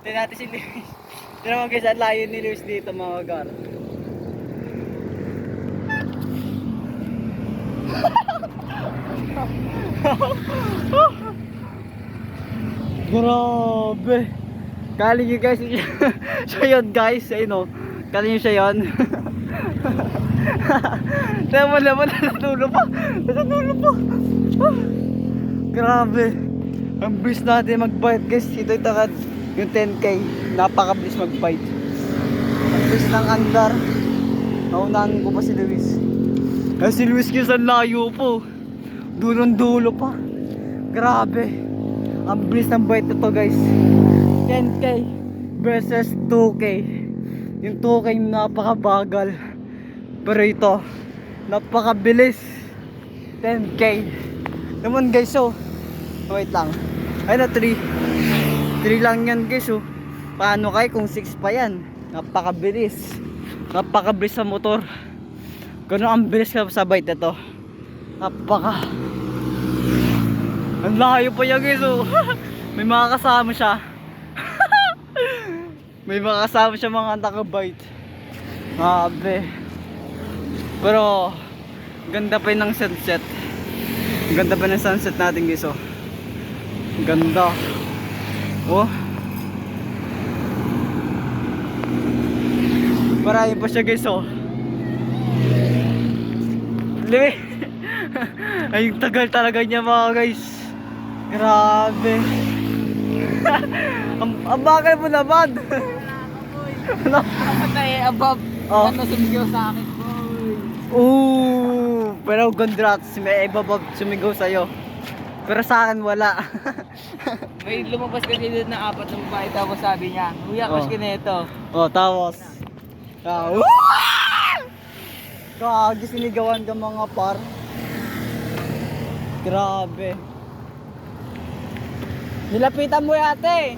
Tignan natin si Luis. Tignan mo guys, ang layo ni Luis dito mga gar. Grabe. Kali nyo guys, siya yun guys, ayun o. Kali nyo siya yun. Tignan mo naman, nasa dulo pa. Nasa dulo pa. Grabe. Ang bilis natin mag-bite guys. Ito yung 10k. Napakabilis mag-bite. Ang bilis ng andar. Naunahan ko pa si Luis. Si Luis guys, ang layo po. Dulong-dulo pa. Grabe. Ang bilis ng bite na to guys. 10k versus 2k. Yung 2k napakabagal. Pero ito napakabilis. 10k naman guys. So wait lang. Ay na 3 lang yan guys. So paano kay kung 6 pa yan? Napakabilis. Napakabilis sa motor. Gano'n ang bilis sa bite na to. Napaka ang layo pa yan guys. So may mga kasama siya. May mga kasama siya mga nakabite. Grabe. Pero ganda pa yun ng sunset. Ganda pa ng sunset natin guys. Oh, ganda. Oh, marami pa siya guys. Oh, Liwi. Ay tagal talaga niya mga guys. Grabe. Ang bagal mo naman. Ano? Dapat na above. Oh. Ano sumigaw sa akin, boy? Pero congrats, may ibabab sumigaw sa'yo. Pero sa akin wala. May lumabas kasi doon na 4 na babae tapos sabi niya, Uya, kas ka na ito. Tapos Kagi sinigawan ka mga par. Grabe. Nilapitan mo yate.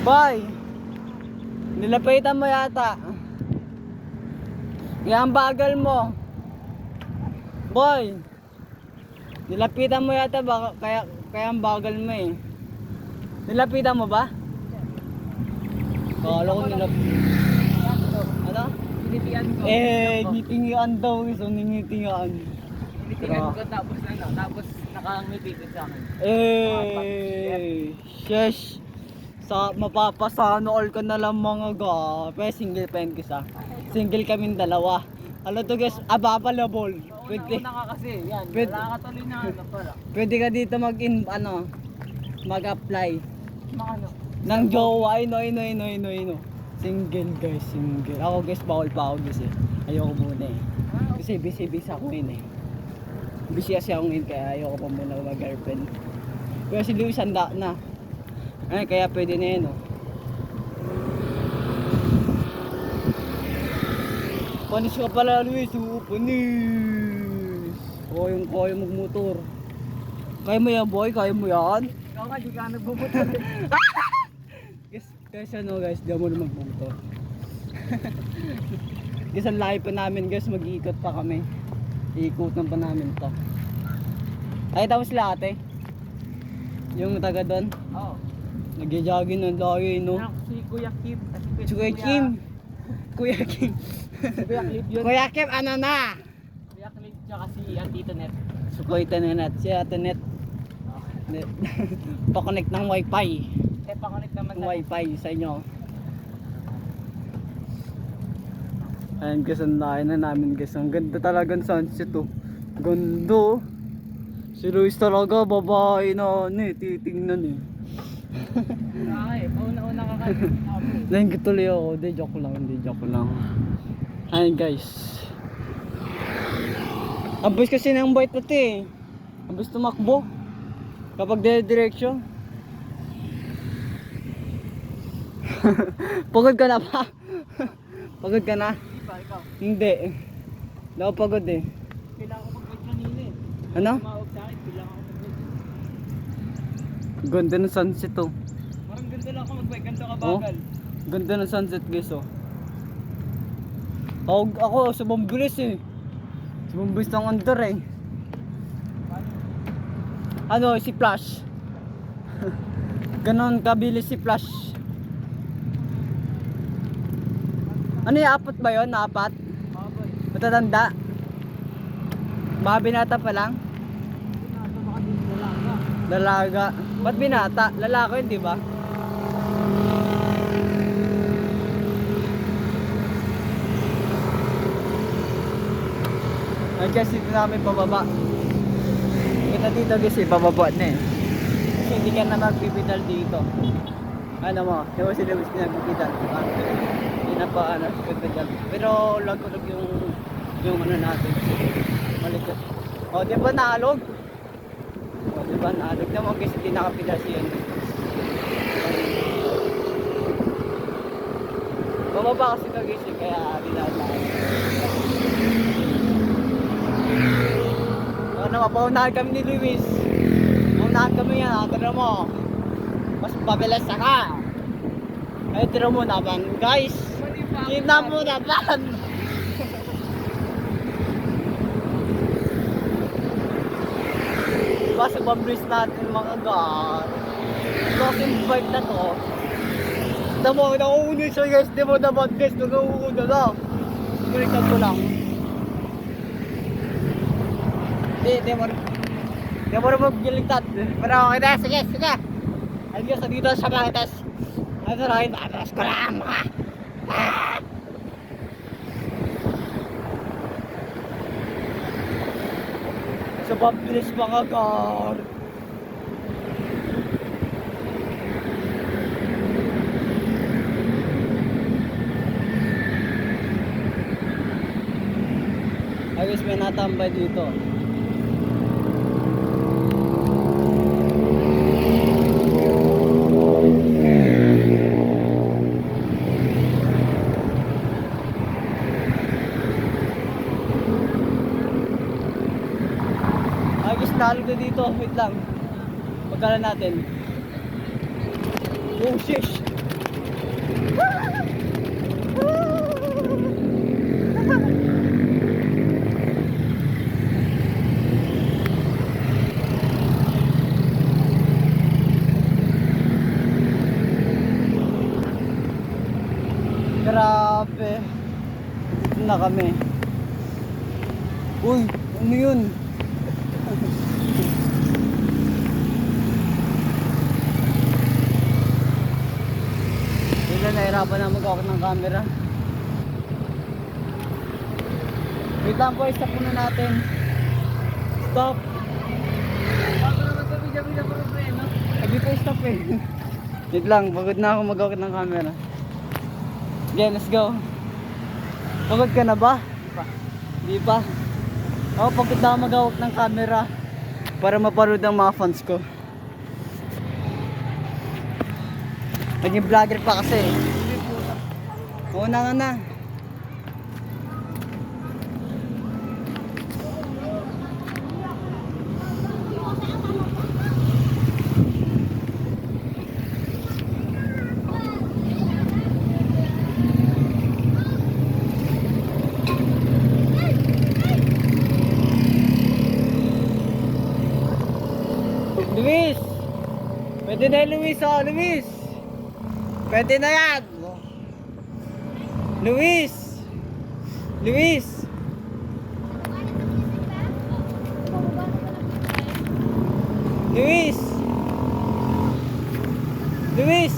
Bye. Nilapitan mo yata. Yan bagal mo. Boy. Nilapitan mo yata baka kaya ang bagal mo eh. Nilapitan mo ba? Kala ko Ano? Nginitian ko. Ngitingian daw. So ngingitingian. Nginitian ko tapos tapos nakangiti sa akin. Sheesh. Mapapasano all ka na lang mga ga. Pero single pa yun guys. Single kaming dalawa. Ano to guys, available. Pwede. Una ka kasi, yan. Pwede. Wala ka tuloy na ano pala. Pwede ka dito mag-apply. Ano? Nang jowa, ino. Single guys, single. Ako guys, bawal pa ako guys eh. Ayoko muna eh. Kasi busy ako ngayon eh. Busy kasi ako ngayon kaya ayoko pa muna mag-girlfriend. Pero si Luis handa na. Ay, kaya pwede na yun oh. Panis ka pala Luis, panis. Kaya magmotor. Kaya mo yan boy, kaya mo yan. Ikaw ka, di ka nagbubuto. Guys, guys, di mo na magmotor. Guys, ang layo pa namin guys, mag-iikot pa kami. Iikutan pa namin to. Ay, tapos sila ate. Yung taga doon. Oo. Nag-jogging ng layo no. Si Kuya Kim. Si Kuya Kim. Kuya Kim. Si Kuya Clip yun. Kuya Kim, ano na? Kuya Clip tsaka si Antito Net. So, Kuya Net, si Ate Net. Pa-connect ng wifi. Pa-connect naman Ng wifi sa inyo. Ayan guys, ang layo na namin guys. Ang ganda talagang sunset oh. Ganda oh. Si Luis talaga, babae na titingnan eh. Ay, pauna-una ka kasi. Nainggit tuloy ako. Hindi, joke lang. Ayan guys. Ang bilis kasi ng bite na ito eh. Ang bilis tumakbo. Kapag dire-direksyon. Pagod ka na ba? Pagod ka na? Ikaw. Hindi. Hindi ako pagod eh. Kailangan ko mag-bike kanina eh. Ano? Tumawag sa akin, kailangan ko mag-bike. Ganda ng sunset oh. Parang ganda lang ako mag-bike, ganito kabagal. Ganda ng sunset guys oh. Ako sa bambulis eh. Sa bambulis ng under eh. Ano si Flash. Ganon kabilis si Flash. Ano yung apat ba yun? Apat? Matatanda? Mga binata pa lang? Dalaga. Ba't binata? Lalaki yun, di ba? Ay guys, dito namin pababa. Kita dito guys, pababa na eh. Kasi hindi ka na magpipidal dito. Ano mo, di ba si Lewis pinagpipidal? Hindi na pa ano, pipidal. Pero lag-lag yung ano natin. Malikot. O, di ba naalog? O, di ba naalog naman guys, hindi nakapidal siya. Bababa kasi ito guys, kaya dinadaan. Ano, mapaunahan kami ni Luis. Maunahan kami yan, tira mo. Mas pabilas ka. Ay, tira mo naman, guys. Kita mo naman. Diba sa pablis natin mga god. Closing bike na to. Tama, nauunod siya guys. Di mo naman guys, nag-uunod na. Balikan ko lang. Di mo na magbiligtad. Pero okay na, sige. Ayun sa dito sa Marites. Ano rin, atas ko lang mga. Sa pabilis mga god. Ayos may natambay dito. Nalog na dito, wait lang. Pagkala natin. Oh shish. Grabe. Dito na kami. Uy, ano yun? Nahirapan na mag-awak ng camera. Wait lang po, stop muna natin. Stop. Bago naman sa video-video pa rin, no? Sabi ko stop eh. Wait lang, pagod na ako mag-awak ng camera. Okay, let's go. Pagod ka na ba? Di pa. Ako pagod na ako mag-awak ng camera para mapanood ang mga fans ko. Naging vlogger pa kasi. Una nga na. Luis! Pwede na yung Luis, oh Luis! Pwede na yan! Luis! Luis! Luis! Luis!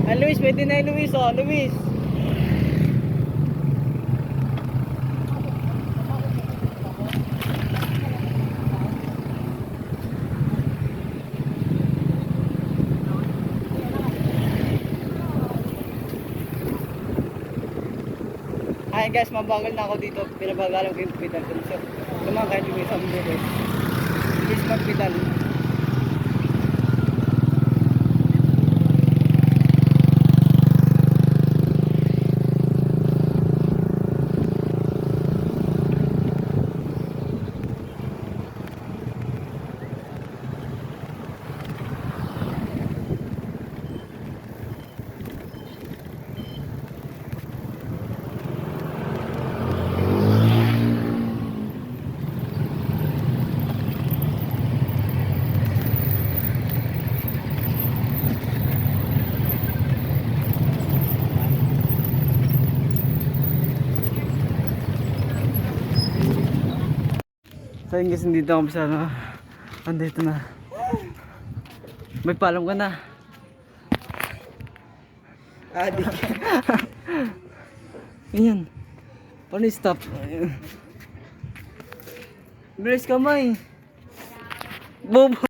Ah, Luis, pwede na yung Luis, oh Luis! Ayan guys, mabagal na ako dito. Pinabagalan ko yung pedal ko. So, naman kahit yung isang bilis. Please mag-pedal. So yun guys, nandito kami sa ano. Andito na. May paalam ka na. Adik. Ayan. Paano i-stop? Bilis kamay. Bobo.